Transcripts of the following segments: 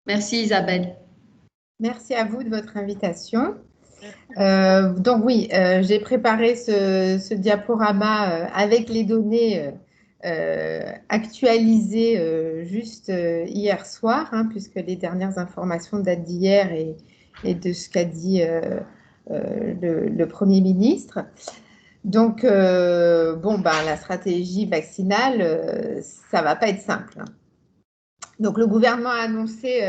Merci Isabelle. Merci à vous de votre invitation. Donc oui, j'ai préparé ce diaporama avec les données actualisées juste hier soir, hein, puisque les dernières informations datent d'hier et de ce qu'a dit le Premier ministre. Donc, bon, ben, la stratégie vaccinale, ça va pas être simple, hein. Donc, le gouvernement a annoncé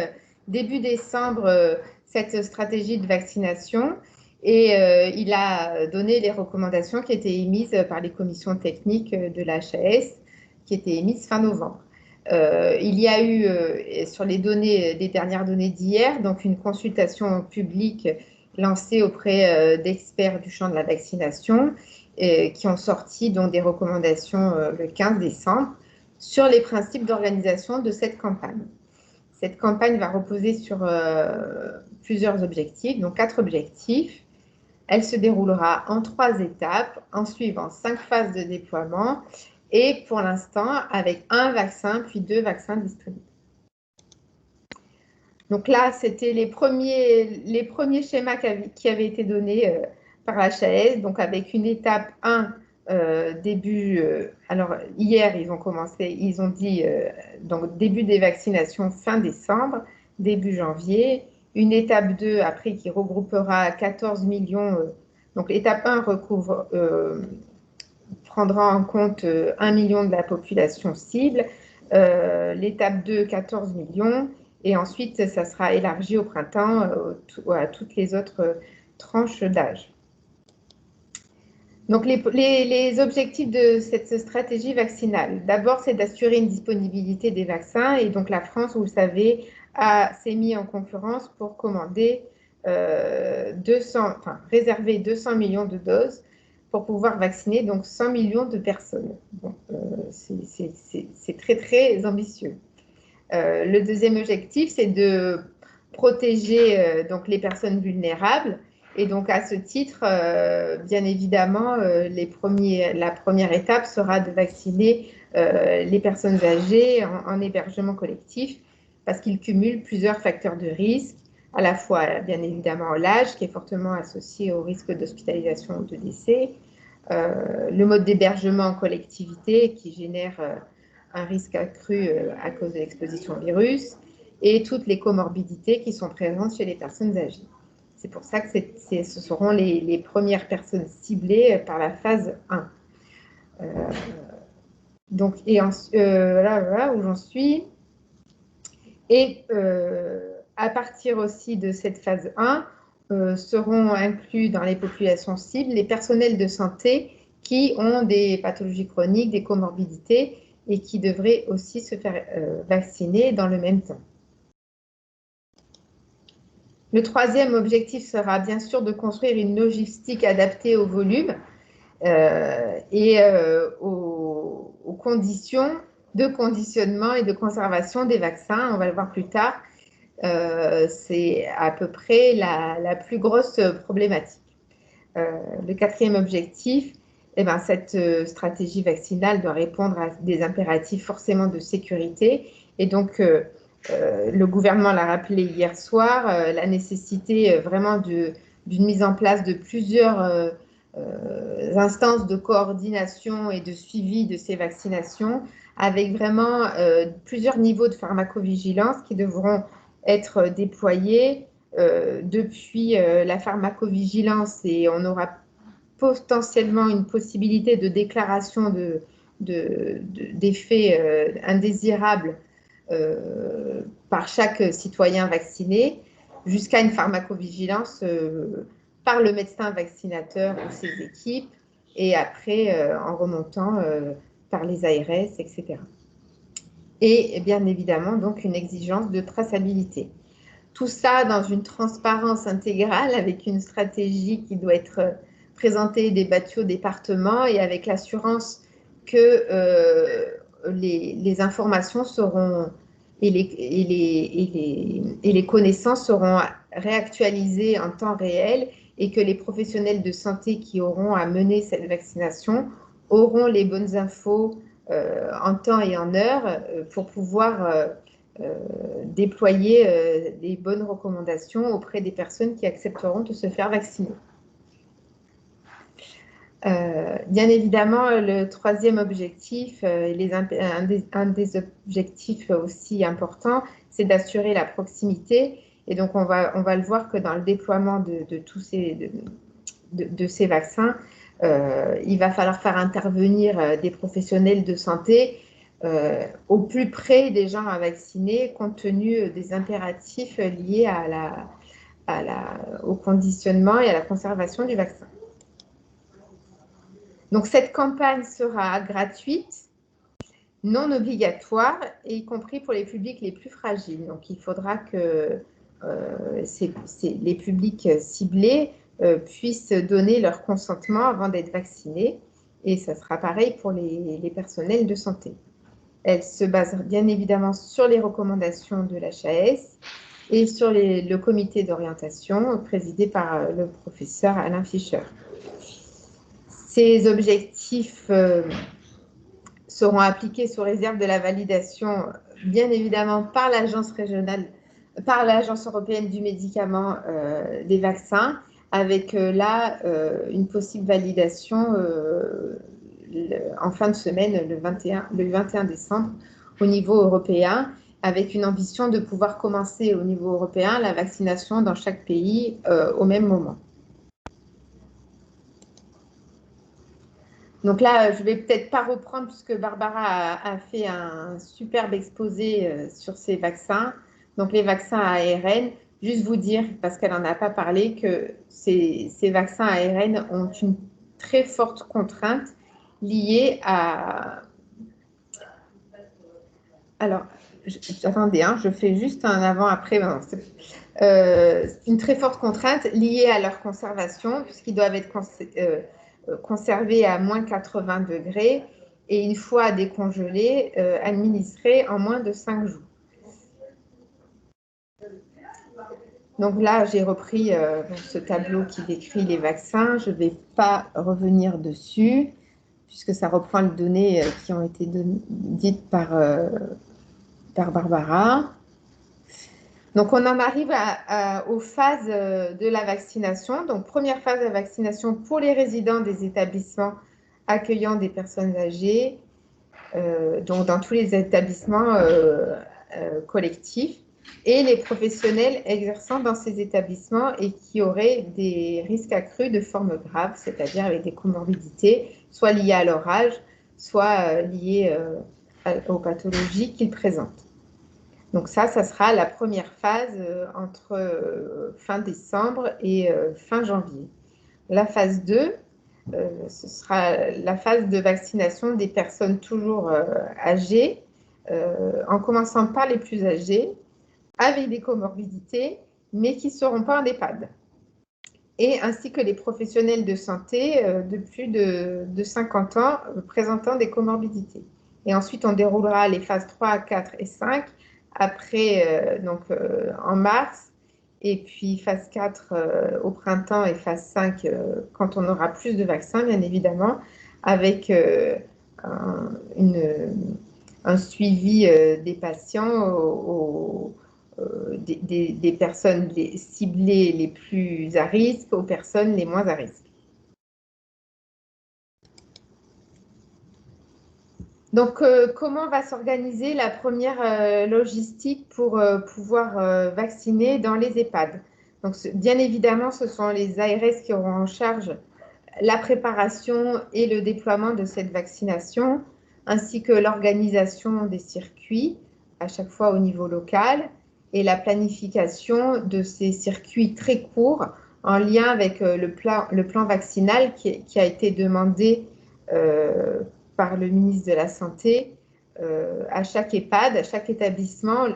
début décembre cette stratégie de vaccination et il a donné les recommandations qui étaient émises par les commissions techniques de l'HAS, qui étaient émises fin novembre. Il y a eu, sur les dernières données d'hier, donc une consultation publique lancée auprès d'experts du champ de la vaccination qui ont sorti donc des recommandations le 15 décembre sur les principes d'organisation de cette campagne. Cette campagne va reposer sur plusieurs objectifs, donc 4 objectifs. Elle se déroulera en 3 étapes, en suivant 5 phases de déploiement et pour l'instant avec 1 vaccin puis 2 vaccins distribués. Donc là, c'était les premiers schémas qui avaient été donnés par l'HAS, donc avec une étape 1 alors hier ils ont dit donc début des vaccinations fin décembre, début janvier, une étape 2 après qui regroupera 14 millions, donc l'étape 1 prendra en compte 1 million de la population cible, l'étape 2 14 millions et ensuite ça sera élargi au printemps à toutes les autres tranches d'âge. Donc, les objectifs de cette stratégie vaccinale, d'abord, c'est d'assurer une disponibilité des vaccins. Et donc, la France, vous le savez, s'est mise en concurrence pour commander réserver 200 millions de doses pour pouvoir vacciner donc 100 millions de personnes. Bon, c'est très, très ambitieux. Le deuxième objectif, c'est de protéger donc les personnes vulnérables. Et donc, à ce titre, bien évidemment, la première étape sera de vacciner les personnes âgées en hébergement collectif parce qu'ils cumulent plusieurs facteurs de risque, à la fois, bien évidemment, l'âge qui est fortement associé au risque d'hospitalisation ou de décès, le mode d'hébergement en collectivité qui génère un risque accru à cause de l'exposition au virus et toutes les comorbidités qui sont présentes chez les personnes âgées. C'est pour ça que ce seront les premières personnes ciblées par la phase 1. Donc, là où j'en suis. Et à partir aussi de cette phase 1, seront inclus dans les populations cibles les personnels de santé qui ont des pathologies chroniques, des comorbidités et qui devraient aussi se faire vacciner dans le même temps. Le troisième objectif sera bien sûr de construire une logistique adaptée au volume et aux conditions de conditionnement et de conservation des vaccins. On va le voir plus tard. C'est à peu près la plus grosse problématique. Le quatrième objectif, cette stratégie vaccinale doit répondre à des impératifs forcément de sécurité. Et donc, le gouvernement l'a rappelé hier soir, la nécessité vraiment d'une mise en place de plusieurs instances de coordination et de suivi de ces vaccinations, avec vraiment plusieurs niveaux de pharmacovigilance qui devront être déployés depuis la pharmacovigilance, et on aura potentiellement une possibilité de déclaration d'effets indésirables par chaque citoyen vacciné, jusqu'à une pharmacovigilance par le médecin vaccinateur ou ses équipes, et après en remontant par les ARS, etc. Et bien évidemment, donc, une exigence de traçabilité. Tout ça dans une transparence intégrale, avec une stratégie qui doit être présentée et débattue au département, et avec l'assurance que les informations seront et les connaissances seront réactualisées en temps réel, et que les professionnels de santé qui auront à mener cette vaccination auront les bonnes infos en temps et en heure pour pouvoir déployer les bonnes recommandations auprès des personnes qui accepteront de se faire vacciner. Bien évidemment, le troisième objectif, un des objectifs aussi importants, c'est d'assurer la proximité. Et donc, on va le voir que dans le déploiement de ces vaccins, il va falloir faire intervenir des professionnels de santé au plus près des gens à vacciner, compte tenu des impératifs liés au conditionnement et à la conservation du vaccin. Donc, cette campagne sera gratuite, non obligatoire, et y compris pour les publics les plus fragiles. Donc, il faudra que les publics ciblés puissent donner leur consentement avant d'être vaccinés. Et ça sera pareil pour les personnels de santé. Elle se base bien évidemment sur les recommandations de l'HAS et sur le comité d'orientation présidé par le professeur Alain Fischer. Ces objectifs seront appliqués sous réserve de la validation, bien évidemment, par l'Agence européenne du médicament des vaccins, avec là une possible validation en fin de semaine, le 21 décembre, au niveau européen, avec une ambition de pouvoir commencer au niveau européen la vaccination dans chaque pays au même moment. Donc là, je ne vais peut-être pas reprendre puisque Barbara a fait un superbe exposé sur ces vaccins. Donc les vaccins à ARN, juste vous dire, parce qu'elle n'en a pas parlé, que ces vaccins à ARN ont une très forte contrainte liée à... Alors, attendez, je fais juste un avant-après. Une très forte contrainte liée à leur conservation, puisqu'ils doivent être conservés à moins 80 degrés et une fois décongelés, administrés en moins de 5 jours. Donc là, j'ai repris ce tableau qui décrit les vaccins. Je ne vais pas revenir dessus, puisque ça reprend les données qui ont été dites par Barbara. Donc, on en arrive aux phases de la vaccination. Donc, première phase de la vaccination pour les résidents des établissements accueillant des personnes âgées, donc dans tous les établissements collectifs, et les professionnels exerçant dans ces établissements et qui auraient des risques accrus de formes graves, c'est-à-dire avec des comorbidités, soit liées à leur âge, soit liées aux pathologies qu'ils présentent. Donc ça sera la première phase entre fin décembre et fin janvier. La phase 2, ce sera la phase de vaccination des personnes toujours âgées, en commençant par les plus âgés, avec des comorbidités, mais qui ne seront pas en EHPAD. Et ainsi que les professionnels de santé de plus de 50 ans présentant des comorbidités. Et ensuite, on déroulera les phases 3, 4 et 5 après, en mars, et puis phase 4 au printemps et phase 5 quand on aura plus de vaccins, bien évidemment, avec un suivi des patients des personnes ciblées les plus à risque aux personnes les moins à risque. Donc, comment va s'organiser la première logistique pour pouvoir vacciner dans les EHPAD? Donc, bien évidemment, ce sont les ARS qui auront en charge la préparation et le déploiement de cette vaccination, ainsi que l'organisation des circuits, à chaque fois au niveau local, et la planification de ces circuits très courts en lien avec le plan vaccinal qui a été demandé par le ministre de la Santé à chaque EHPAD, à chaque établissement.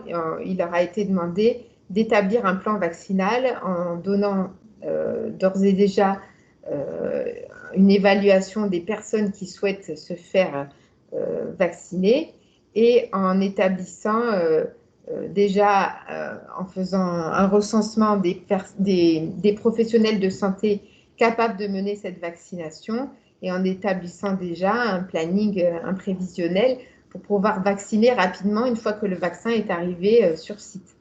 Il leur a été demandé d'établir un plan vaccinal en donnant d'ores et déjà une évaluation des personnes qui souhaitent se faire vacciner et en établissant déjà en faisant un recensement des professionnels de santé capables de mener cette vaccination et en établissant déjà un planning, un prévisionnel pour pouvoir vacciner rapidement une fois que le vaccin est arrivé sur site.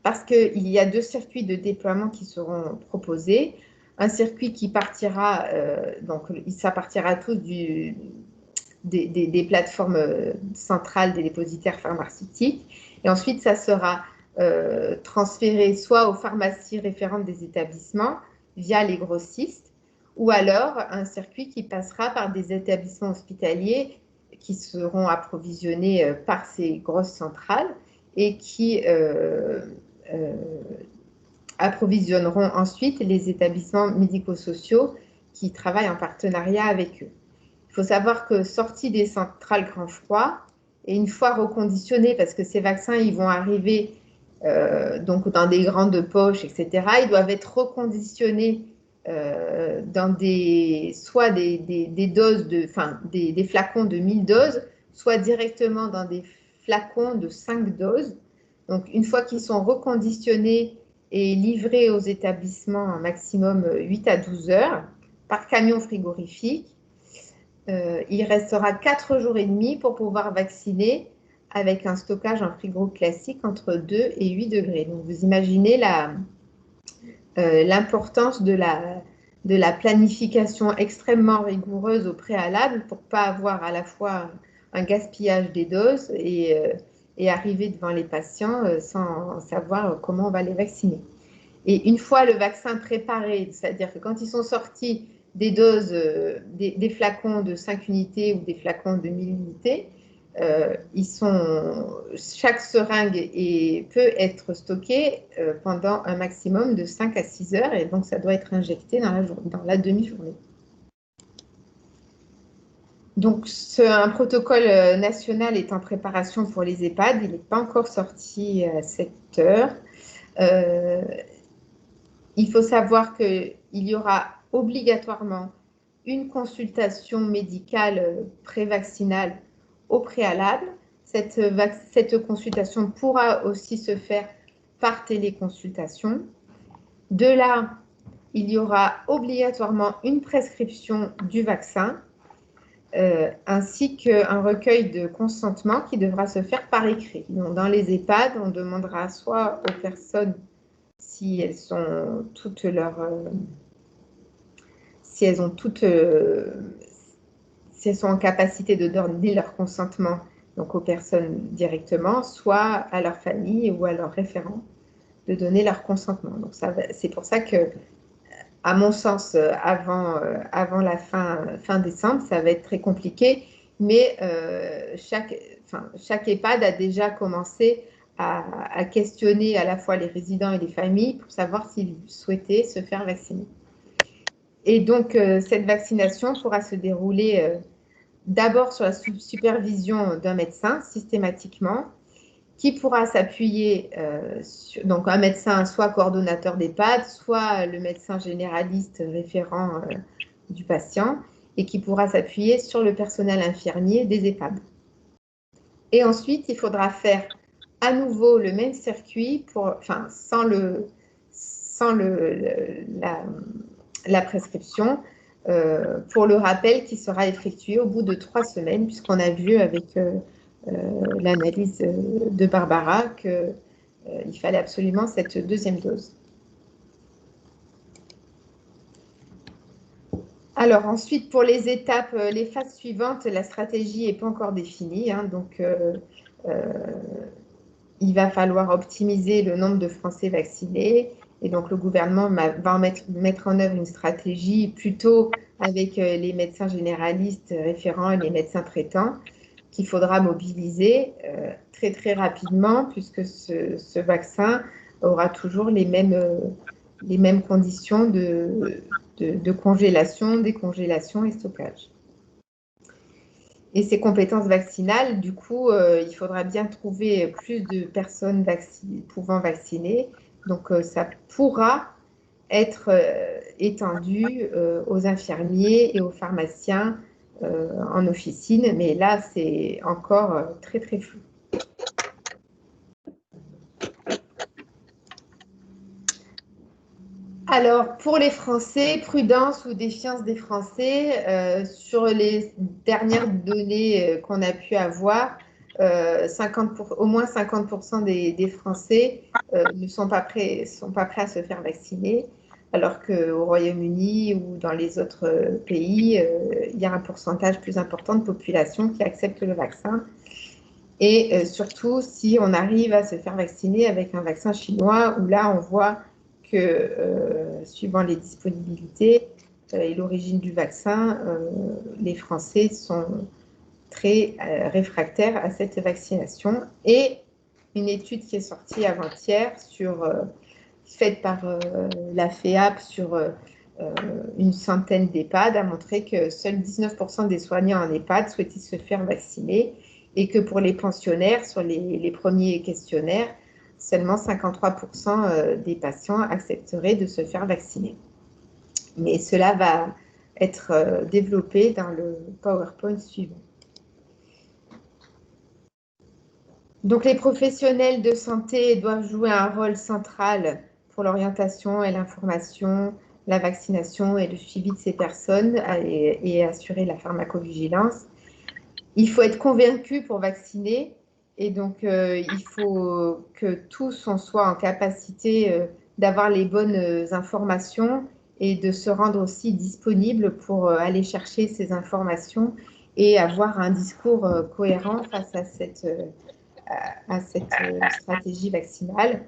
Parce qu'il y a 2 circuits de déploiement qui seront proposés. Un circuit qui partira, donc ça partira tous des plateformes centrales des dépositaires pharmaceutiques. Et ensuite, ça sera transféré soit aux pharmacies référentes des établissements via les grossistes, ou alors un circuit qui passera par des établissements hospitaliers qui seront approvisionnés par ces grosses centrales et qui approvisionneront ensuite les établissements médico-sociaux qui travaillent en partenariat avec eux. Il faut savoir que sortis des centrales grand froid, et une fois reconditionnés, parce que ces vaccins, ils vont arriver donc dans des grandes poches, etc., ils doivent être reconditionnés dans soit des doses des flacons de 1000 doses, soit directement dans des flacons de 5 doses. Donc, une fois qu'ils sont reconditionnés et livrés aux établissements un maximum 8 à 12 heures par camion frigorifique, il restera 4 jours et demi pour pouvoir vacciner avec un stockage en frigo classique entre 2 et 8 degrés. Donc, vous imaginez l'importance de la planification extrêmement rigoureuse au préalable pour ne pas avoir à la fois un gaspillage des doses et arriver devant les patients sans savoir comment on va les vacciner. Et une fois le vaccin préparé, c'est-à-dire que quand ils sont sortis des doses, des flacons de 5 unités ou des flacons de 1000 unités, chaque seringue peut être stockée pendant un maximum de 5 à 6 heures et donc ça doit être injecté dans la demi-journée. Donc, un protocole national est en préparation pour les EHPAD. Il n'est pas encore sorti à cette heure. Il faut savoir qu'il y aura obligatoirement une consultation médicale prévaccinale au préalable. Cette consultation pourra aussi se faire par téléconsultation. De là, il y aura obligatoirement une prescription du vaccin ainsi qu'un recueil de consentement qui devra se faire par écrit. Donc, dans les EHPAD, on demandera soit aux personnes si elles sont toutes si elles sont en capacité de donner leur consentement donc aux personnes directement, soit à leur famille ou à leurs référents de donner leur consentement. Donc c'est pour ça que, à mon sens, avant la fin décembre, ça va être très compliqué, mais chaque EHPAD a déjà commencé à questionner à la fois les résidents et les familles pour savoir s'ils souhaitaient se faire vacciner. Et donc, cette vaccination pourra se dérouler d'abord sur la supervision d'un médecin, systématiquement, qui pourra s'appuyer sur donc un médecin, soit coordonnateur d'EHPAD, soit le médecin généraliste référent du patient, et qui pourra s'appuyer sur le personnel infirmier des EHPAD. Et ensuite, il faudra faire à nouveau le même circuit, sans la prescription, pour le rappel qui sera effectué au bout de 3 semaines, puisqu'on a vu avec l'analyse de Barbara qu'il fallait absolument cette deuxième dose. Alors ensuite, pour les étapes, les phases suivantes, la stratégie n'est pas encore définie, hein, donc il va falloir optimiser le nombre de Français vaccinés. Et donc, le gouvernement va mettre en œuvre une stratégie plutôt avec les médecins généralistes référents et les médecins traitants qu'il faudra mobiliser très, très rapidement puisque ce vaccin aura toujours les mêmes conditions de congélation, décongélation et stockage. Et ces compétences vaccinales, du coup, il faudra bien trouver plus de personnes pouvant vacciner. Donc, ça pourra être étendu aux infirmiers et aux pharmaciens en officine, mais là, c'est encore très, très flou. Alors, pour les Français, prudence ou défiance des Français, sur les dernières données qu'on a pu avoir, au moins 50% des Français ne sont pas prêts à se faire vacciner, alors qu'au Royaume-Uni ou dans les autres pays, il y a un pourcentage plus important de population qui accepte le vaccin. Et surtout, si on arrive à se faire vacciner avec un vaccin chinois, où là, on voit que, suivant les disponibilités et l'origine du vaccin, les Français sont très réfractaires à cette vaccination. Et une étude qui est sortie avant-hier, faite par la FEAP sur une centaine d'EHPAD, a montré que seuls 19% des soignants en EHPAD souhaitaient se faire vacciner et que pour les pensionnaires, sur les premiers questionnaires, seulement 53% des patients accepteraient de se faire vacciner. Mais cela va être développé dans le PowerPoint suivant. Donc, les professionnels de santé doivent jouer un rôle central pour l'orientation et l'information, la vaccination et le suivi de ces personnes et assurer la pharmacovigilance. Il faut être convaincu pour vacciner et donc il faut que tous on soit en capacité d'avoir les bonnes informations et de se rendre aussi disponible pour aller chercher ces informations et avoir un discours cohérent face à cette stratégie vaccinale.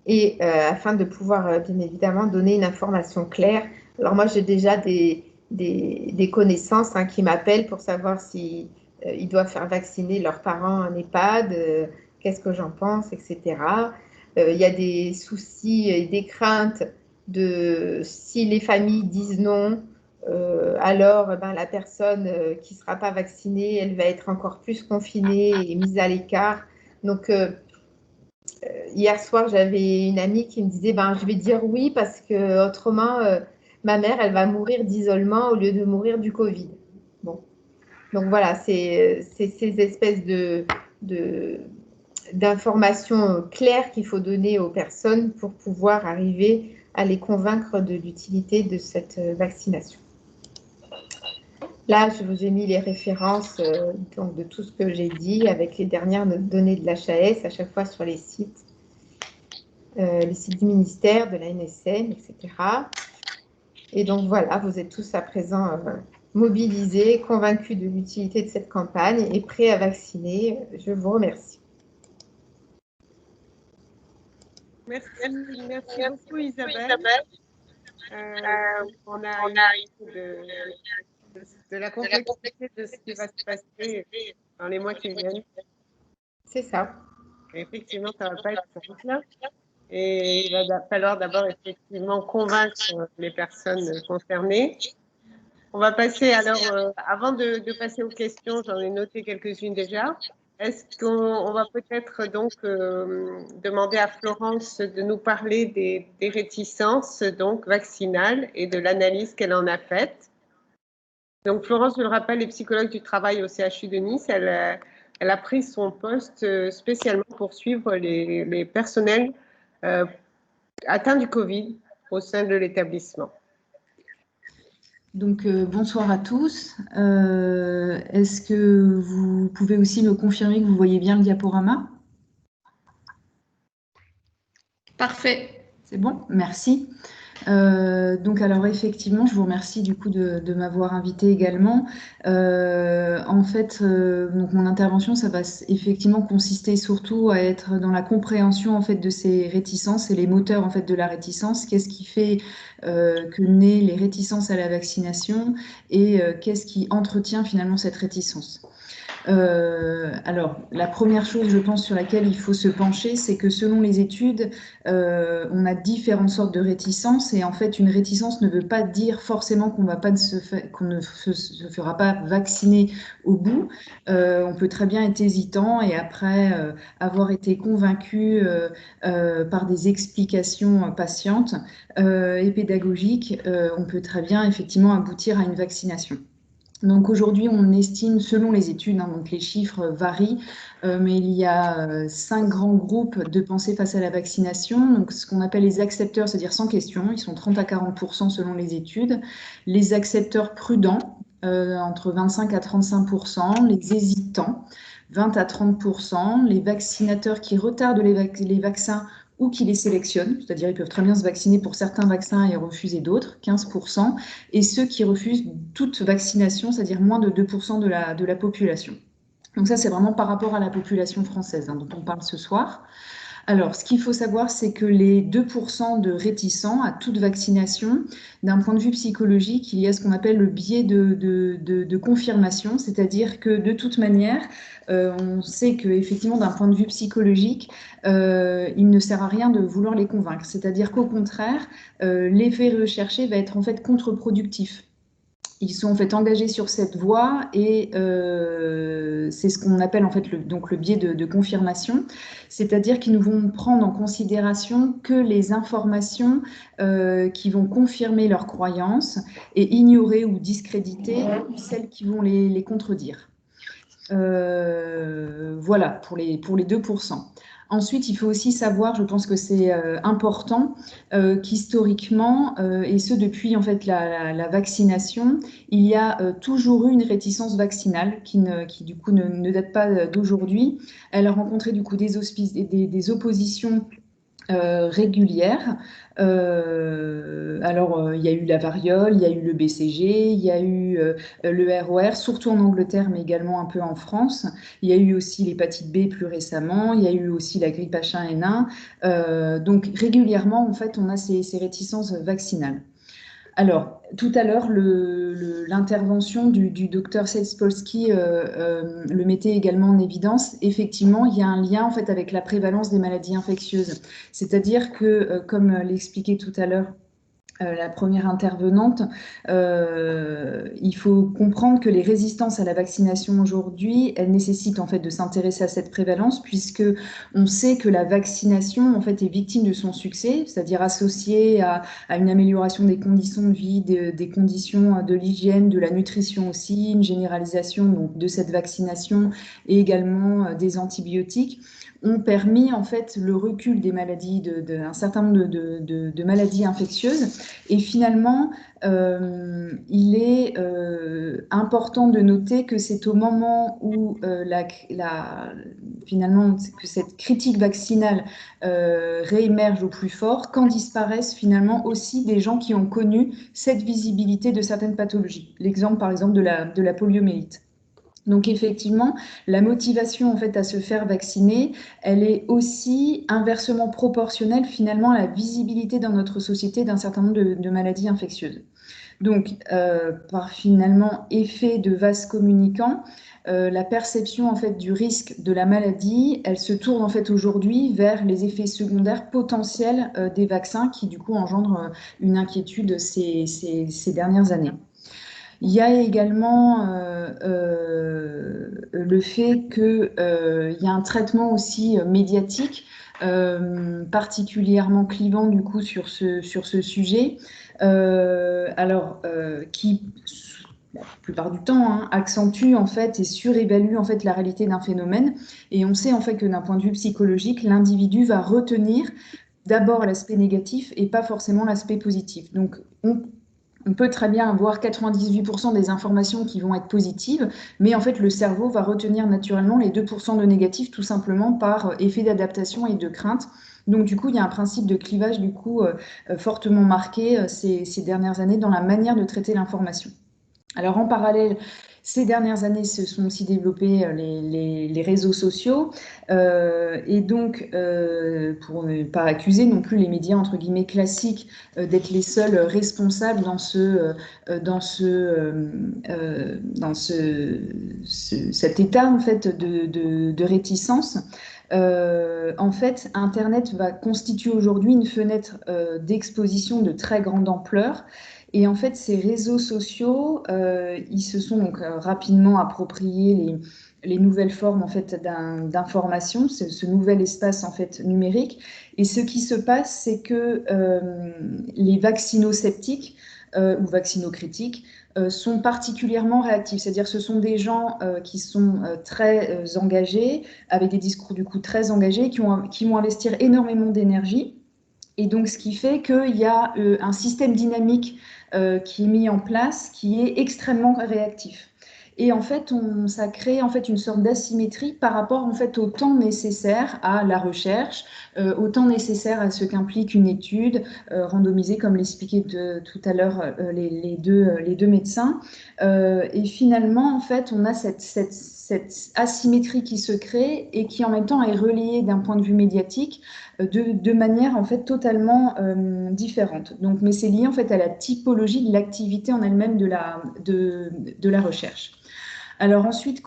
Et afin de pouvoir bien évidemment donner une information claire. Alors moi j'ai déjà des connaissances qui m'appellent pour savoir si ils doivent faire vacciner leurs parents en EHPAD, qu'est-ce que j'en pense, etc. Il y a des soucis et des craintes de si les familles disent non, alors la personne qui ne sera pas vaccinée, elle va être encore plus confinée et mise à l'écart. Donc hier soir, j'avais une amie qui me disait je vais dire oui parce que autrement ma mère, elle va mourir d'isolement au lieu de mourir du Covid. Bon. Donc voilà, c'est ces espèces d'informations claires qu'il faut donner aux personnes pour pouvoir arriver à les convaincre de l'utilité de cette vaccination. Là, je vous ai mis les références donc de tout ce que j'ai dit avec les dernières données de l'HAS à chaque fois sur les sites du ministère, de la NSN, etc. Et donc voilà, vous êtes tous à présent mobilisés, convaincus de l'utilité de cette campagne et prêts à vacciner. Je vous remercie. Merci beaucoup Isabelle. On a de la complexité de ce qui va se passer dans les mois qui viennent. C'est ça. Et effectivement, ça ne va pas être simple. Et il va falloir d'abord effectivement convaincre les personnes concernées. On va passer alors, avant de passer aux questions, j'en ai noté quelques-unes déjà. Est-ce qu'on va peut-être donc demander à Florence de nous parler des réticences donc vaccinales et de l'analyse qu'elle en a faite. Donc Florence, je le rappelle, est psychologue du travail au CHU de Nice. Elle a pris son poste spécialement pour suivre les personnels atteints du Covid au sein de l'établissement. Donc, bonsoir à tous. Est-ce que vous pouvez aussi me confirmer que vous voyez bien le diaporama? Parfait. C'est bon, merci. Donc alors effectivement, je vous remercie du coup de m'avoir invité également. En fait, donc mon intervention, ça va effectivement consister surtout à être dans la compréhension en fait de ces réticences et les moteurs en fait de la réticence. Qu'est-ce qui fait que naissent les réticences à la vaccination et qu'est-ce qui entretient finalement cette réticence? Alors, la première chose, je pense, sur laquelle il faut se pencher, c'est que selon les études, on a différentes sortes de réticences et en fait, une réticence ne veut pas dire forcément qu'on ne se fera pas vacciner au bout. On peut très bien être hésitant et après avoir été convaincu par des explications patientes et pédagogiques, on peut très bien effectivement aboutir à une vaccination. Donc aujourd'hui, on estime, selon les études, hein, donc les chiffres varient, mais il y a 5 grands groupes de pensée face à la vaccination. Donc ce qu'on appelle les accepteurs, c'est-à-dire sans question, ils sont 30 à 40% selon les études. Les accepteurs prudents, entre 25 à 35%. Les hésitants, 20 à 30%. Les vaccinateurs qui retardent les vaccins ou qui les sélectionnent, c'est-à-dire ils peuvent très bien se vacciner pour certains vaccins et refuser d'autres, 15%, et ceux qui refusent toute vaccination, c'est-à-dire moins de 2% de la population. Donc ça, c'est vraiment par rapport à la population française, hein, dont on parle ce soir. Alors, ce qu'il faut savoir, c'est que les 2% de réticents à toute vaccination, d'un point de vue psychologique, il y a ce qu'on appelle le biais de confirmation, c'est-à-dire que de toute manière, on sait qu'effectivement, d'un point de vue psychologique, il ne sert à rien de vouloir les convaincre. C'est-à-dire qu'au contraire, l'effet recherché va être en fait contre-productif. Ils sont en fait engagés sur cette voie et c'est ce qu'on appelle en fait donc le biais de confirmation, c'est-à-dire qu'ils ne vont prendre en considération que les informations qui vont confirmer leurs croyances et ignorer ou discréditer celles qui vont les contredire. Voilà pour les 2%. Ensuite, il faut aussi savoir, je pense que c'est important, qu'historiquement, et ce depuis en fait la vaccination, il y a toujours eu une réticence vaccinale qui du coup ne date pas d'aujourd'hui. Elle a rencontré du coup des oppositions régulières. Alors, il y a eu la variole, il y a eu le BCG, il y a eu le ROR, surtout en Angleterre, mais également un peu en France. Il y a eu aussi l'hépatite B plus récemment, il y a eu aussi la grippe H1N1. Donc, régulièrement, en fait, on a ces réticences vaccinales. Alors, tout à l'heure, l'intervention du docteur Sejspolski le mettait également en évidence. Effectivement, il y a un lien en fait avec la prévalence des maladies infectieuses. C'est-à-dire que, comme l'expliquait tout à l'heure la première intervenante, il faut comprendre que les résistances à la vaccination aujourd'hui, elles nécessitent en fait de s'intéresser à cette prévalence, puisque on sait que la vaccination en fait est victime de son succès, c'est-à-dire associée à une amélioration des conditions de vie, des conditions de l'hygiène, de la nutrition aussi, une généralisation donc, de cette vaccination et également des antibiotiques ont permis en fait le recul des maladies, un certain nombre de maladies infectieuses. Et finalement, il est important de noter que c'est au moment où finalement que cette critique vaccinale réémerge au plus fort, quand disparaissent finalement aussi des gens qui ont connu cette visibilité de certaines pathologies. L'exemple par exemple de la poliomyélite. Donc effectivement, la motivation en fait à se faire vacciner, elle est aussi inversement proportionnelle finalement à la visibilité dans notre société d'un certain nombre de maladies infectieuses. Donc par finalement effet de vase communicant, la perception en fait du risque de la maladie, elle se tourne en fait aujourd'hui vers les effets secondaires potentiels des vaccins qui du coup engendrent une inquiétude ces dernières années. Il y a également le fait qu'il y a un traitement aussi médiatique particulièrement clivant du coup sur ce sujet, qui la plupart du temps accentue en fait et surévalue en fait la réalité d'un phénomène. Et on sait en fait que d'un point de vue psychologique, l'individu va retenir d'abord l'aspect négatif et pas forcément l'aspect positif. Donc on peut très bien avoir 98% des informations qui vont être positives, mais en fait, le cerveau va retenir naturellement les 2% de négatifs tout simplement par effet d'adaptation et de crainte. Donc, du coup, il y a un principe de clivage du coup fortement marqué ces dernières années dans la manière de traiter l'information. Alors, en parallèle, ces dernières années se sont aussi développés les réseaux sociaux et donc pour ne pas accuser non plus les médias entre guillemets classiques d'être les seuls responsables dans cet état en fait de réticence. En fait, Internet va constituer aujourd'hui une fenêtre d'exposition de très grande ampleur. Et en fait, ces réseaux sociaux, ils se sont donc rapidement appropriés les nouvelles formes en fait d'information, ce nouvel espace en fait numérique. Et ce qui se passe, c'est que les vaccinosceptiques ou vaccinocritiques sont particulièrement réactifs. C'est-à-dire ce sont des gens qui sont très engagés, avec des discours du coup très engagés, qui vont investir énormément d'énergie. Et donc, ce qui fait qu'il y a un système dynamique qui est mis en place qui est extrêmement réactif. Et en fait, ça crée en fait une sorte d'asymétrie par rapport en fait au temps nécessaire à la recherche, au temps nécessaire à ce qu'implique une étude randomisée, comme l'expliquaient tout à l'heure les deux médecins. Et finalement, en fait, on a cette asymétrie qui se crée et qui en même temps est reliée d'un point de vue médiatique de manière en fait totalement différente. Donc, mais c'est lié en fait à la typologie de l'activité en elle-même de la recherche. Alors ensuite,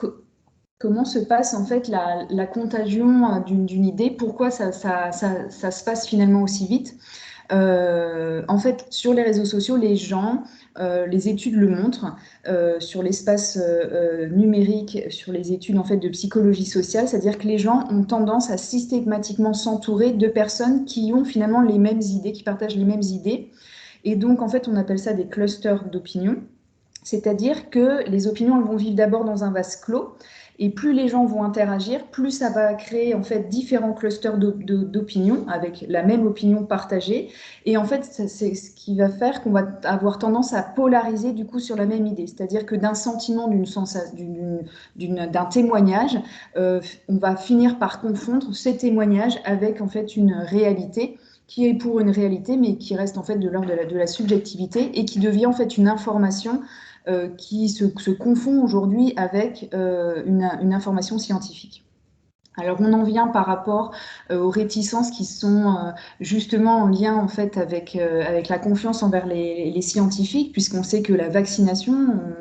comment se passe en fait la contagion d'une idée? Pourquoi ça se passe finalement aussi vite? En fait, sur les réseaux sociaux, les gens, les études le montrent, sur l'espace numérique, sur les études en fait de psychologie sociale, c'est-à-dire que les gens ont tendance à systématiquement s'entourer de personnes qui ont finalement les mêmes idées, qui partagent les mêmes idées. Et donc, en fait, on appelle ça des clusters d'opinion. C'est-à-dire que les opinions, elles vont vivre d'abord dans un vase clos, et plus les gens vont interagir, plus ça va créer en fait différents clusters d'opinions avec la même opinion partagée. Et en fait, c'est ce qui va faire qu'on va avoir tendance à polariser du coup sur la même idée. C'est-à-dire que d'un sentiment, d'un témoignage, on va finir par confondre ces témoignages avec en fait une réalité qui est pour une réalité, mais qui reste en fait de l'ordre de la subjectivité et qui devient en fait une information qui se confond aujourd'hui avec une information scientifique. Alors on en vient par rapport aux réticences qui sont justement en lien en fait avec la confiance envers les scientifiques, puisqu'on sait que la vaccination,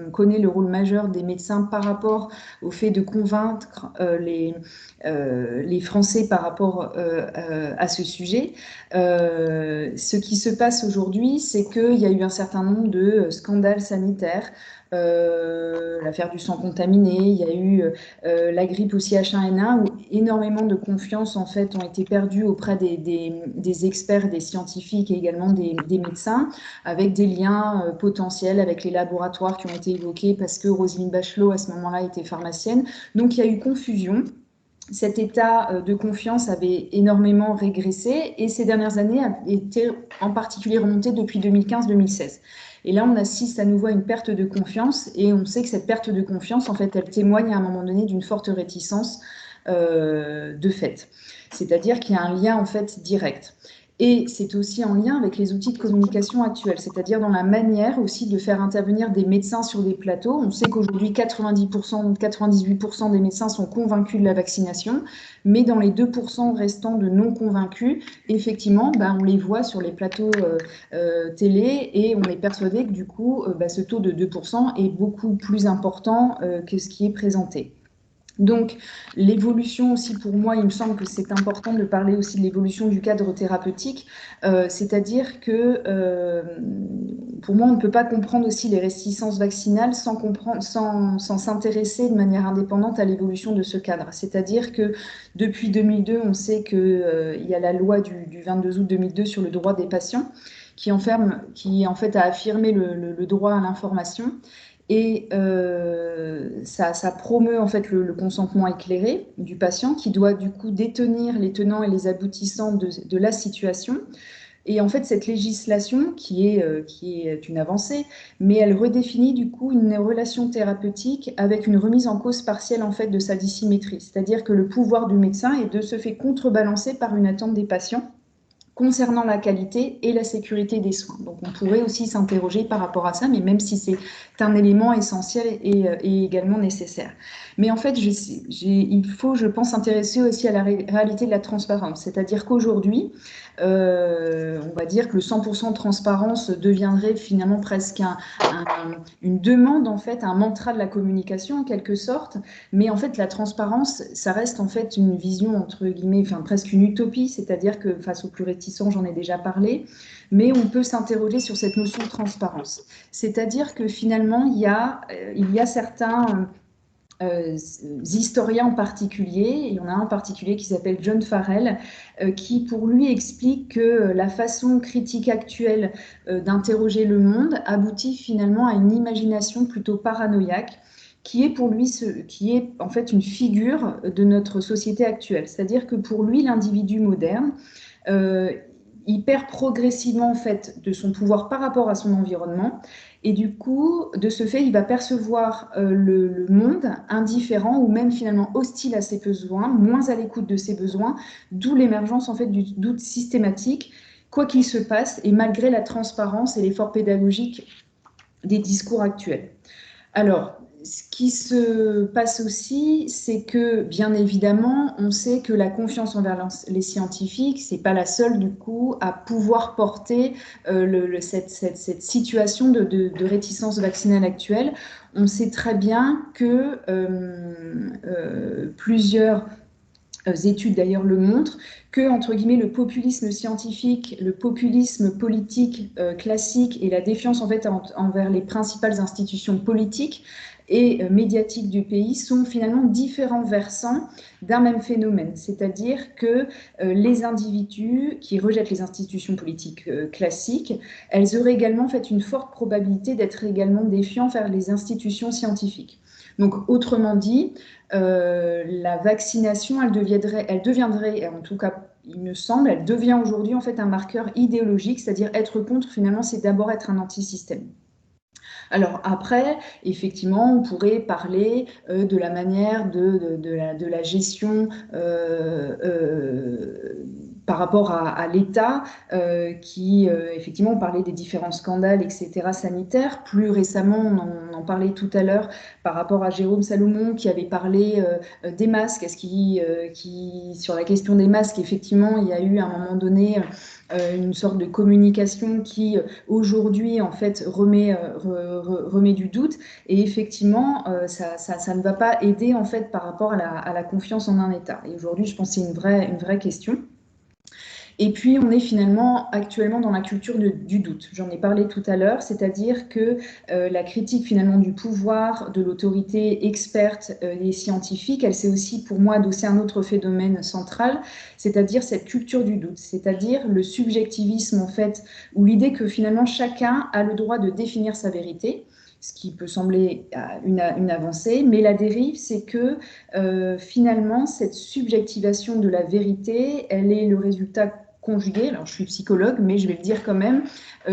on connaît le rôle majeur des médecins par rapport au fait de convaincre les Français par rapport à ce sujet. Ce qui se passe aujourd'hui, c'est qu'il y a eu un certain nombre de scandales sanitaires. L'affaire du sang contaminé, il y a eu la grippe aussi H1N1 où énormément de confiance en fait ont été perdues auprès des experts, des scientifiques et également des médecins, avec des liens potentiels avec les laboratoires qui ont été évoqués parce que Roselyne Bachelot à ce moment-là était pharmacienne. Donc il y a eu confusion. Cet état de confiance avait énormément régressé et ces dernières années a été en particulier remonté depuis 2015-2016. Et là, on assiste à nouveau à une perte de confiance et on sait que cette perte de confiance, en fait, elle témoigne à un moment donné d'une forte réticence de fait. C'est-à-dire qu'il y a un lien, en fait, direct. Et c'est aussi en lien avec les outils de communication actuels, c'est-à-dire dans la manière aussi de faire intervenir des médecins sur des plateaux. On sait qu'aujourd'hui, 90%, 98% des médecins sont convaincus de la vaccination, mais dans les 2% restants de non convaincus, effectivement, on les voit sur les plateaux télé et on est persuadé que du coup, ce taux de 2% est beaucoup plus important que ce qui est présenté. Donc, l'évolution aussi, pour moi, il me semble que c'est important de parler aussi de l'évolution du cadre thérapeutique, c'est-à-dire que pour moi, on ne peut pas comprendre aussi les réticences vaccinales sans s'intéresser de manière indépendante à l'évolution de ce cadre. C'est-à-dire que depuis 2002, on sait qu'il y a la loi du 22 août 2002 sur le droit des patients qui en fait a affirmé le droit à l'information. Et ça promeut en fait le consentement éclairé du patient qui doit du coup détenir les tenants et les aboutissants de la situation. Et en fait, cette législation qui est une avancée, mais elle redéfinit du coup une relation thérapeutique avec une remise en cause partielle en fait de sa dissymétrie. C'est-à-dire que le pouvoir du médecin est de se fait contrebalancé par une attente des patients concernant la qualité et la sécurité des soins. Donc on pourrait aussi s'interroger par rapport à ça, mais même si c'est un élément essentiel et également nécessaire. Mais en fait, il faut, je pense, s'intéresser aussi à la réalité de la transparence. C'est-à-dire qu'aujourd'hui, on va dire que le 100% de transparence deviendrait finalement presque une demande, en fait, un mantra de la communication en quelque sorte. Mais en fait, la transparence, ça reste en fait une vision, entre guillemets, enfin presque une utopie. C'est-à-dire que face aux plus réticents, j'en ai déjà parlé, mais on peut s'interroger sur cette notion de transparence. C'est-à-dire que finalement, il y a certains historiens en particulier. Il y en a un en particulier qui s'appelle John Farrell, qui pour lui explique que la façon critique actuelle d'interroger le monde aboutit finalement à une imagination plutôt paranoïaque, qui est pour lui qui est en fait une figure de notre société actuelle. C'est-à-dire que pour lui, l'individu moderne, il perd progressivement en fait de son pouvoir par rapport à son environnement, et du coup, de ce fait, il va percevoir le monde indifférent ou même finalement hostile à ses besoins, moins à l'écoute de ses besoins, d'où l'émergence en fait du doute systématique, quoi qu'il se passe, et malgré la transparence et l'effort pédagogique des discours actuels. Alors, ce qui se passe aussi, c'est que, bien évidemment, on sait que la confiance envers les scientifiques, c'est pas la seule, du coup, à pouvoir porter cette situation de réticence vaccinale actuelle. On sait très bien que plusieurs études d'ailleurs le montrent, que, entre guillemets, le populisme scientifique, le populisme politique classique et la défiance en fait envers les principales institutions politiques et médiatiques du pays sont finalement différents versants d'un même phénomène. C'est-à-dire que les individus qui rejettent les institutions politiques classiques, elles auraient également fait une forte probabilité d'être également défiants vers les institutions scientifiques. Donc, autrement dit, la vaccination, elle deviendrait, en tout cas, il me semble, elle devient aujourd'hui en fait un marqueur idéologique, c'est-à-dire être contre, finalement, c'est d'abord être un anti-système. Alors après, effectivement, on pourrait parler de la manière de la gestion par rapport à l'État, qui, effectivement, on parlait des différents scandales, etc., sanitaires. Plus récemment, on en parlait tout à l'heure par rapport à Jérôme Salomon, qui avait parlé des masques. Sur la question des masques, effectivement, il y a eu à un moment donné une sorte de communication qui aujourd'hui en fait remet du doute, et effectivement ça ne va pas aider en fait par rapport à la confiance en un État. Et aujourd'hui, je pense que c'est une vraie question. Et puis, on est finalement actuellement dans la culture du doute. J'en ai parlé tout à l'heure, c'est-à-dire que la critique finalement du pouvoir, de l'autorité experte et scientifique, elle s'est aussi pour moi adossée à un autre phénomène central, c'est-à-dire cette culture du doute, c'est-à-dire le subjectivisme en fait, ou l'idée que finalement chacun a le droit de définir sa vérité, ce qui peut sembler une avancée, mais la dérive, c'est que finalement, cette subjectivation de la vérité, elle est le résultat conjugué, alors je suis psychologue, mais je vais le dire quand même,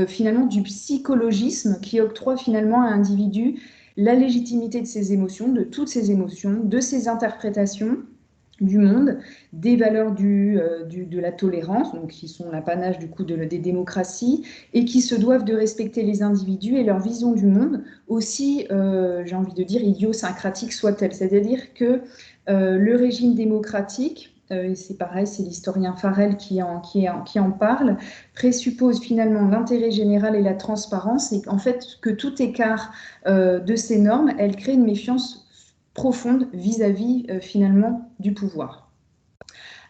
finalement du psychologisme qui octroie finalement à l'individu la légitimité de ses émotions, de toutes ses émotions, de ses interprétations du monde, des valeurs de la tolérance, donc qui sont l'apanage du coup des démocraties, et qui se doivent de respecter les individus et leur vision du monde, aussi, j'ai envie de dire, idiosyncratique soit-elle. C'est-à-dire que le régime démocratique, c'est pareil, c'est l'historien Farrell qui en parle, présuppose finalement l'intérêt général et la transparence, et en fait que tout écart de ces normes, elle crée une méfiance profonde vis-à-vis finalement du pouvoir.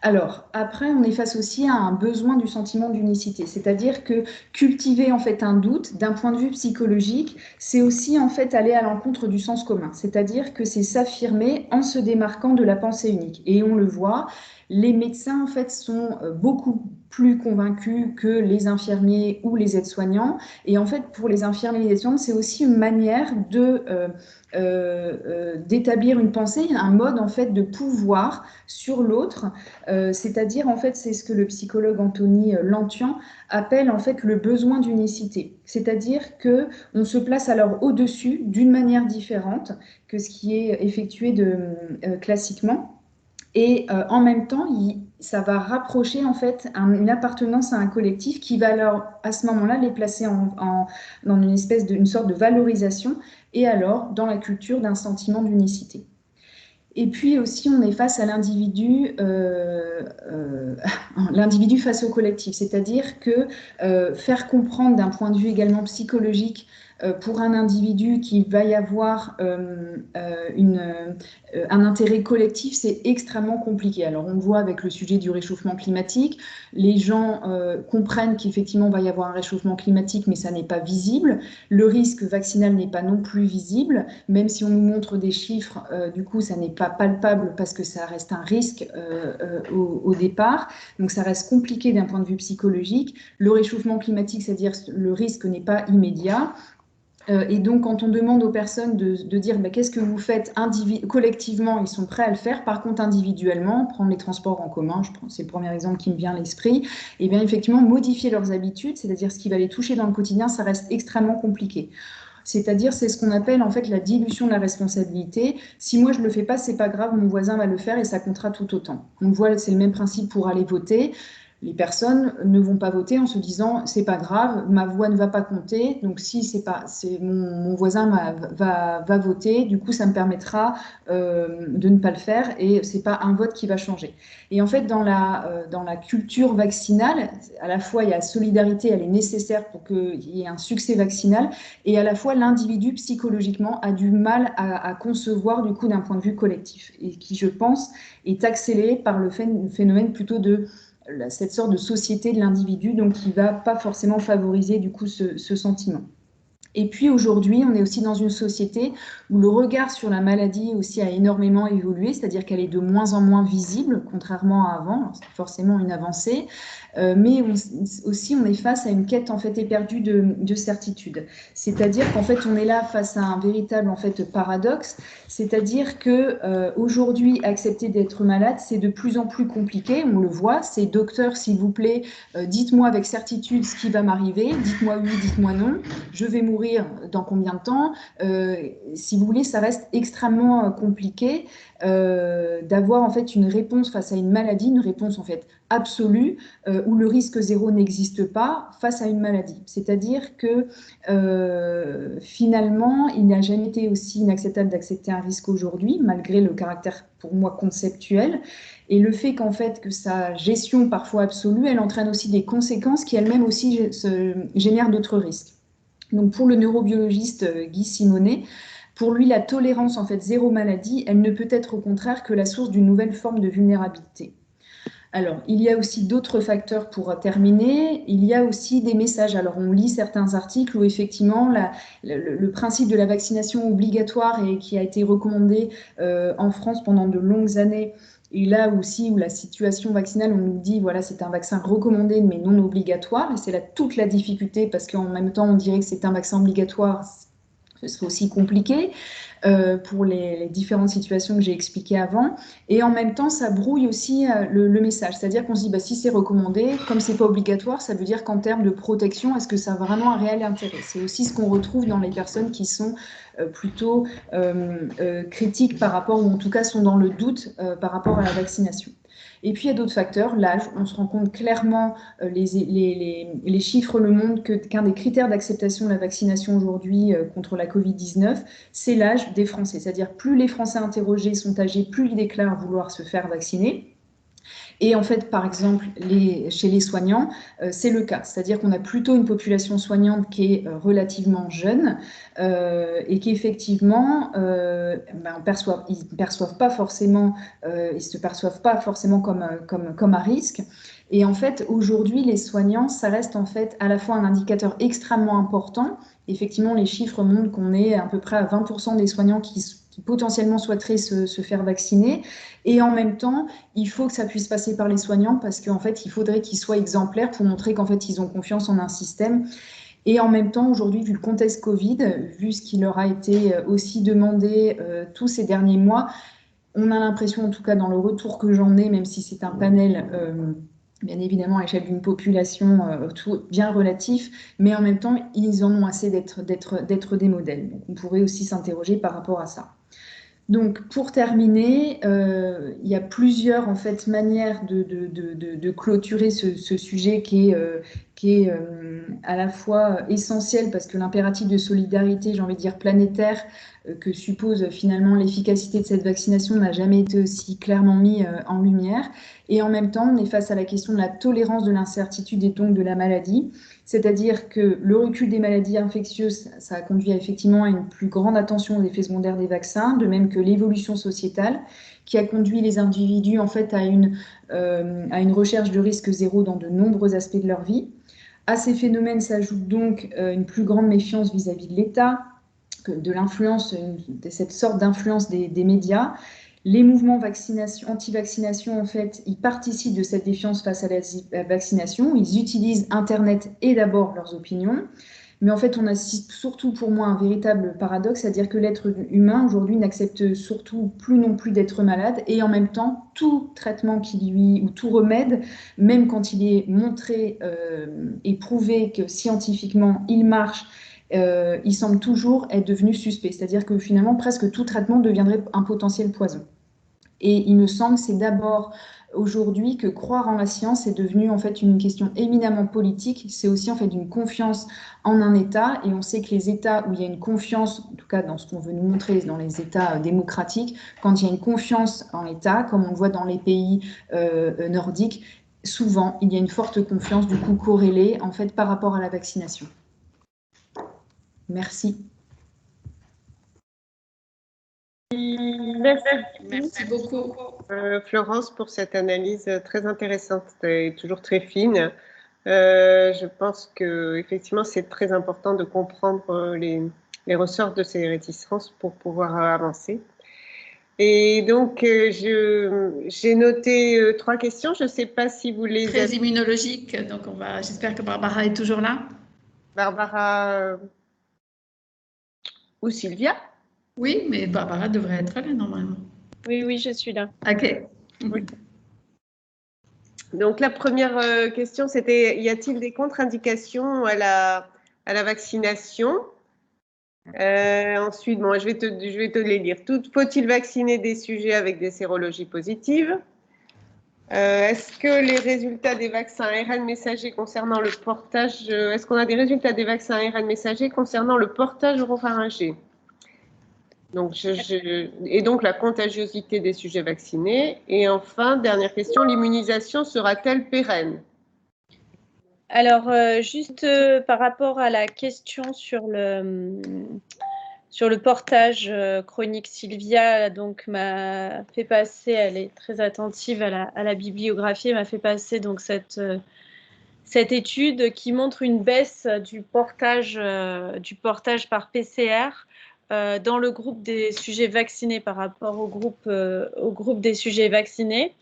Alors, après, on est face aussi à un besoin du sentiment d'unicité, c'est-à-dire que cultiver en fait un doute d'un point de vue psychologique, c'est aussi en fait aller à l'encontre du sens commun, c'est-à-dire que c'est s'affirmer en se démarquant de la pensée unique. Et on le voit, les médecins en fait sont beaucoup plus convaincus que les infirmiers ou les aides-soignants. Et en fait, pour les infirmiers et les aides-soignants, c'est aussi une manière d'établir une pensée, un mode en fait de pouvoir sur l'autre. C'est-à-dire, en fait, c'est ce que le psychologue Anthony Lantian appelle en fait le besoin d'unicité. C'est-à-dire qu'on se place alors au-dessus d'une manière différente que ce qui est effectué classiquement. Et en même temps, ça va rapprocher en fait une appartenance à un collectif qui va alors à ce moment-là les placer dans une sorte de valorisation, et alors dans la culture d'un sentiment d'unicité. Et puis aussi, on est face à l'individu face au collectif, c'est-à-dire que faire comprendre d'un point de vue également psychologique pour un individu qu'il va y avoir un intérêt collectif, c'est extrêmement compliqué. Alors on le voit avec le sujet du réchauffement climatique, les gens comprennent qu'effectivement il va y avoir un réchauffement climatique, mais ça n'est pas visible. Le risque vaccinal n'est pas non plus visible, même si on nous montre des chiffres, du coup ça n'est pas palpable parce que ça reste un risque au départ. Donc ça reste compliqué d'un point de vue psychologique. Le réchauffement climatique, c'est-à-dire le risque n'est pas immédiat. Et donc, quand on demande aux personnes de dire qu'est-ce que vous faites collectivement, ils sont prêts à le faire. Par contre, individuellement, prendre les transports en commun, c'est le premier exemple qui me vient à l'esprit, et bien effectivement, modifier leurs habitudes, c'est-à-dire ce qui va les toucher dans le quotidien, ça reste extrêmement compliqué. C'est-à-dire, c'est ce qu'on appelle en fait la dilution de la responsabilité. Si moi je le fais pas, c'est pas grave, mon voisin va le faire et ça comptera tout autant. On voit, c'est le même principe pour aller voter. Les personnes ne vont pas voter en se disant c'est pas grave, ma voix ne va pas compter, donc si mon voisin va voter, du coup ça me permettra de ne pas le faire et c'est pas un vote qui va changer. Et en fait dans la culture vaccinale, à la fois il y a la solidarité, elle est nécessaire pour qu'il y ait un succès vaccinal, et à la fois l'individu psychologiquement a du mal à concevoir du coup d'un point de vue collectif, et qui je pense est accéléré par le phénomène plutôt de cette sorte de société de l'individu, donc qui ne va pas forcément favoriser du coup ce sentiment. Et puis aujourd'hui, on est aussi dans une société où le regard sur la maladie aussi a énormément évolué, c'est-à-dire qu'elle est de moins en moins visible, contrairement à avant. C'est forcément une avancée, mais aussi on est face à une quête en fait éperdue de certitude. C'est-à-dire qu'en fait on est là face à un véritable en fait paradoxe, c'est-à-dire que aujourd'hui accepter d'être malade c'est de plus en plus compliqué. On le voit, c'est docteur s'il vous plaît, dites-moi avec certitude ce qui va m'arriver, dites-moi oui, dites-moi non, je vais mourir dans combien de temps, si vous voulez, ça reste extrêmement compliqué d'avoir en fait une réponse face à une maladie, une réponse en fait absolue, où le risque zéro n'existe pas face à une maladie. C'est-à-dire que finalement, il n'a jamais été aussi inacceptable d'accepter un risque aujourd'hui, malgré le caractère pour moi conceptuel. Et le fait qu'en fait que sa gestion parfois absolue, elle entraîne aussi des conséquences qui elles-mêmes aussi génèrent d'autres risques. Donc pour le neurobiologiste Guy Simonet, pour lui, la tolérance en fait zéro maladie, elle ne peut être au contraire que la source d'une nouvelle forme de vulnérabilité. Alors, il y a aussi d'autres facteurs pour terminer. Il y a aussi des messages. Alors, on lit certains articles où effectivement le principe de la vaccination obligatoire et qui a été recommandé en France pendant de longues années. Et là aussi, où la situation vaccinale, on nous dit, voilà, c'est un vaccin recommandé, mais non obligatoire. Et c'est là toute la difficulté, parce qu'en même temps, on dirait que c'est un vaccin obligatoire, ce serait aussi compliqué pour les différentes situations que j'ai expliquées avant. Et en même temps, ça brouille aussi le message. C'est-à-dire qu'on se dit, si c'est recommandé, comme c'est pas obligatoire, ça veut dire qu'en termes de protection, est-ce que ça a vraiment un réel intérêt? C'est aussi ce qu'on retrouve dans les personnes qui sont plutôt critiques par rapport, ou en tout cas sont dans le doute par rapport à la vaccination. Et puis il y a d'autres facteurs, l'âge, on se rend compte clairement, les chiffres le montrent, qu'un des critères d'acceptation de la vaccination aujourd'hui contre la Covid-19, c'est l'âge des Français. C'est-à-dire plus les Français interrogés sont âgés, plus ils déclarent vouloir se faire vacciner. Et en fait, par exemple, chez les soignants, c'est le cas. C'est-à-dire qu'on a plutôt une population soignante qui est relativement jeune et qui effectivement, ils ne perçoivent pas forcément, ils se perçoivent pas forcément comme à risque. Et en fait, aujourd'hui, les soignants, ça reste en fait à la fois un indicateur extrêmement important. Effectivement, les chiffres montrent qu'on est à peu près à 20% des soignants qui potentiellement souhaiteraient se faire vacciner. Et en même temps, il faut que ça puisse passer par les soignants parce qu'en fait, il faudrait qu'ils soient exemplaires pour montrer qu'en fait, ils ont confiance en un système. Et en même temps, aujourd'hui, vu le contexte Covid, vu ce qui leur a été aussi demandé tous ces derniers mois, on a l'impression, en tout cas dans le retour que j'en ai, même si c'est un panel bien évidemment à l'échelle d'une population bien relatif, mais en même temps, ils en ont assez d'être des modèles. Donc, on pourrait aussi s'interroger par rapport à ça. Donc, pour terminer, il y a plusieurs en fait, manières de clôturer ce sujet qui qui est à la fois essentiel parce que l'impératif de solidarité, j'ai envie de dire planétaire, que suppose finalement l'efficacité de cette vaccination n'a jamais été aussi clairement mis en lumière. Et en même temps, on est face à la question de la tolérance de l'incertitude et donc de la maladie. C'est-à-dire que le recul des maladies infectieuses, ça a conduit effectivement à une plus grande attention aux effets secondaires des vaccins, de même que l'évolution sociétale, qui a conduit les individus en fait à une recherche de risque zéro dans de nombreux aspects de leur vie. À ces phénomènes s'ajoute donc une plus grande méfiance vis-à-vis de l'État, de l'influence, de cette sorte d'influence des médias. Les mouvements anti-vaccination, en fait, ils participent de cette défiance face à la vaccination. Ils utilisent Internet et d'abord leurs opinions. Mais en fait, on assiste surtout pour moi à un véritable paradoxe, c'est-à-dire que l'être humain aujourd'hui n'accepte surtout plus non plus d'être malade et en même temps, tout traitement ou tout remède, même quand il est montré et prouvé que scientifiquement il marche, il semble toujours être devenu suspect. C'est-à-dire que finalement, presque tout traitement deviendrait un potentiel poison. Et il me semble que c'est d'abord aujourd'hui que croire en la science est devenu en fait une question éminemment politique. C'est aussi en fait une confiance en un État. Et on sait que les États où il y a une confiance, en tout cas dans ce qu'on veut nous montrer, dans les États démocratiques, quand il y a une confiance en l'État, comme on le voit dans les pays nordiques, souvent il y a une forte confiance du coup corrélée en fait par rapport à la vaccination. Merci. Merci beaucoup. Florence, pour cette analyse très intéressante et toujours très fine. Je pense que effectivement, c'est très important de comprendre les ressorts de ces réticences pour pouvoir avancer. Et donc, j'ai noté 3 questions. Je ne sais pas si vous les Très avez. immunologique, donc j'espère que Barbara est toujours là. Barbara ou Sylvia? Oui, mais Barbara devrait être là normalement. Oui, oui, je suis là. Ok. Oui. Donc la première question, c'était, y a-t-il des contre-indications à la vaccination? Ensuite, bon, je vais te les lire. Faut-il vacciner des sujets avec des sérologies positives? Est-ce que les résultats des vaccins ARN messagers concernant le portage, est-ce qu'on a des résultats des vaccins ARN messagers concernant le portage oropharyngé? Donc, et donc la contagiosité des sujets vaccinés. Et enfin, dernière question, l'immunisation sera-t-elle pérenne? Alors, juste par rapport à la question sur le portage chronique, Sylvia donc m'a fait passer, elle est très attentive à la bibliographie, elle m'a fait passer donc cette étude qui montre une baisse du portage par PCR dans le groupe des sujets vaccinés par rapport au groupe des sujets vaccinés.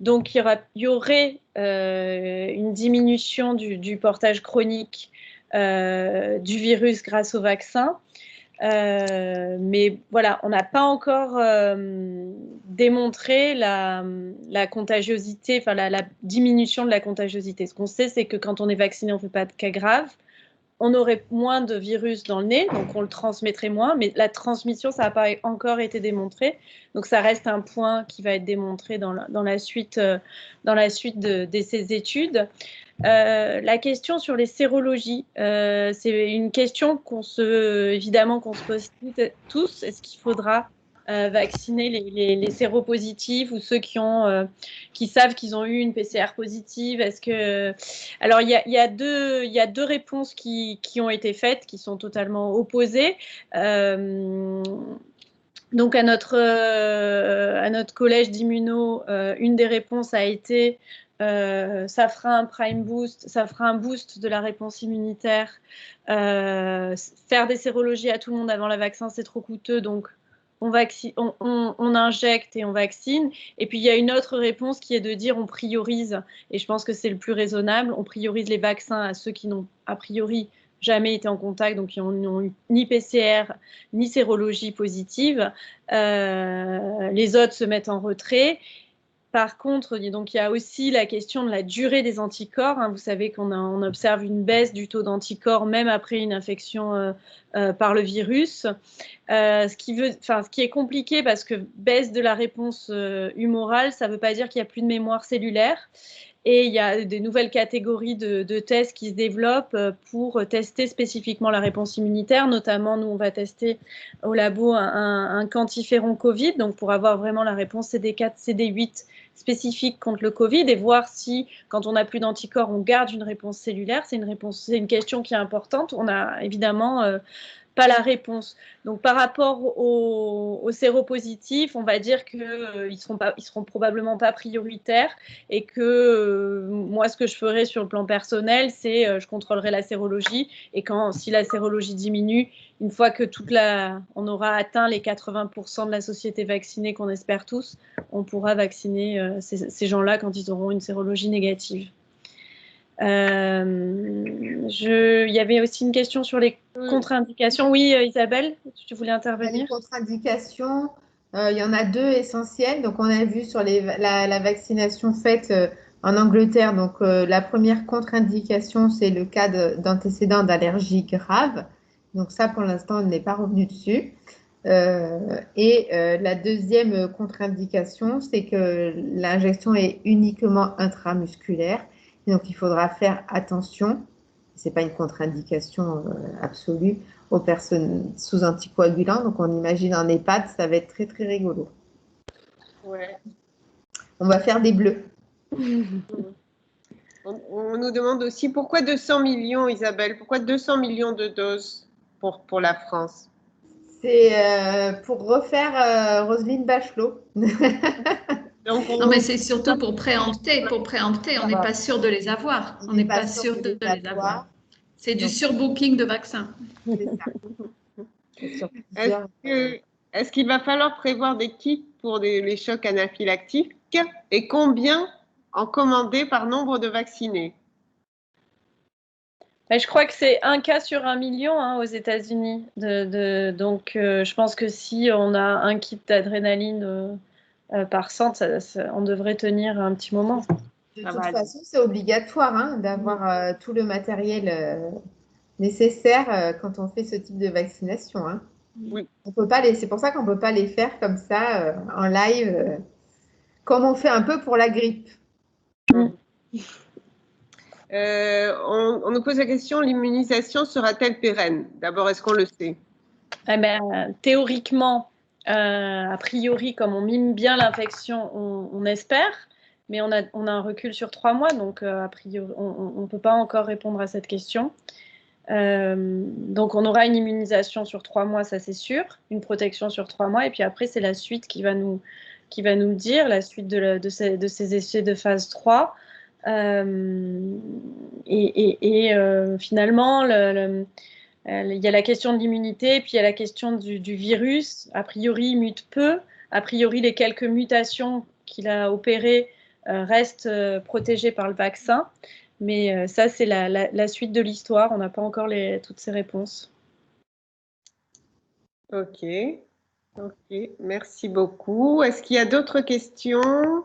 Donc, il y aurait une diminution du portage chronique du virus grâce au vaccin. Mais voilà, on n'a pas encore démontré la contagiosité, enfin la diminution de la contagiosité. Ce qu'on sait, c'est que quand on est vacciné, on ne fait pas de cas graves. On aurait moins de virus dans le nez, donc on le transmettrait moins, mais la transmission, ça n'a pas encore été démontré. Donc ça reste un point qui va être démontré dans la suite de ces études. La question sur les sérologies, c'est une question évidemment qu'on se pose tous. Est-ce qu'il faudra vacciner les séropositifs ou ceux qui savent qu'ils ont eu une PCR positive? Alors il y a deux réponses qui ont été faites, qui sont totalement opposées. Donc à notre collège d'immuno, une des réponses a été ça fera un prime boost, ça fera un boost de la réponse immunitaire. Faire des sérologies à tout le monde avant le vaccin, c'est trop coûteux, donc on injecte et on vaccine. Et puis il y a une autre réponse qui est de dire on priorise, et je pense que c'est le plus raisonnable, on priorise les vaccins à ceux qui n'ont a priori jamais été en contact, donc qui n'ont eu ni PCR ni sérologie positive. Les autres se mettent en retrait. Par contre, donc, il y a aussi la question de la durée des anticorps. Vous savez qu'on observe une baisse du taux d'anticorps même après une infection par le virus. Ce qui est compliqué parce que baisse de la réponse humorale, ça ne veut pas dire qu'il n'y a plus de mémoire cellulaire. Et il y a des nouvelles catégories de tests qui se développent pour tester spécifiquement la réponse immunitaire. Notamment, nous, on va tester au labo un quantiféron Covid, donc pour avoir vraiment la réponse CD4, CD8 spécifique contre le Covid et voir si, quand on n'a plus d'anticorps, on garde une réponse cellulaire. C'est une question qui est importante. On a évidemment pas la réponse. Donc, par rapport aux séropositifs, on va dire qu'ils seront probablement pas prioritaires et que moi, ce que je ferai sur le plan personnel, c'est je contrôlerai la sérologie et si la sérologie diminue, une fois que on aura atteint les 80% de la société vaccinée qu'on espère tous, on pourra vacciner ces gens-là quand ils auront une sérologie négative. Il y avait aussi une question sur les contre-indications. Oui, Isabelle, tu voulais intervenir? Les contre-indications, il y en a deux essentielles. Donc, on a vu sur la vaccination faite en Angleterre. Donc, la première contre-indication, c'est le cas d'antécédents d'allergie grave. Donc, ça, pour l'instant, on n'est pas revenu dessus. La deuxième contre-indication, c'est que l'injection est uniquement intramusculaire. Donc, il faudra faire attention, ce n'est pas une contre-indication absolue, aux personnes sous anticoagulants. Donc, on imagine en EHPAD, ça va être très, très rigolo. Ouais. On va faire des bleus. On nous demande aussi pourquoi 200 millions, Isabelle? Pourquoi 200 millions de doses pour la France? C'est pour refaire Roselyne Bachelot. Donc, Non, mais c'est surtout pour préempter. Pour préempter, on n'est pas sûr de les avoir. On n'est pas sûr de les avoir. C'est du surbooking de vaccins. C'est ça. Est-ce qu'il va falloir prévoir des kits pour les chocs anaphylactiques et combien en commander par nombre de vaccinés? Je crois que c'est 1 cas sur 1 million aux États-Unis. Donc, je pense que si on a un kit d'adrénaline par centre, on devrait tenir un petit moment. De toute façon, c'est obligatoire d'avoir tout le matériel nécessaire quand on fait ce type de vaccination. Oui. C'est pour ça qu'on ne peut pas les faire comme ça en live, comme on fait un peu pour la grippe. On nous pose la question, l'immunisation sera-t-elle pérenne? D'abord, est-ce qu'on le sait? Théoriquement, a priori, comme on mime bien l'infection, on espère, mais on a un recul sur 3 mois, donc a priori, on ne peut pas encore répondre à cette question. Donc, on aura une immunisation sur 3 mois, ça c'est sûr, une protection sur 3 mois, et puis après, c'est la suite qui va nous le dire, la suite de ces essais de phase 3. Finalement, il y a la question de l'immunité, puis il y a la question du virus. A priori, il mute peu. A priori, les quelques mutations qu'il a opérées restent protégées par le vaccin. Mais ça, c'est la suite de l'histoire. On n'a pas encore toutes ces réponses. Ok, merci beaucoup. Est-ce qu'il y a d'autres questions?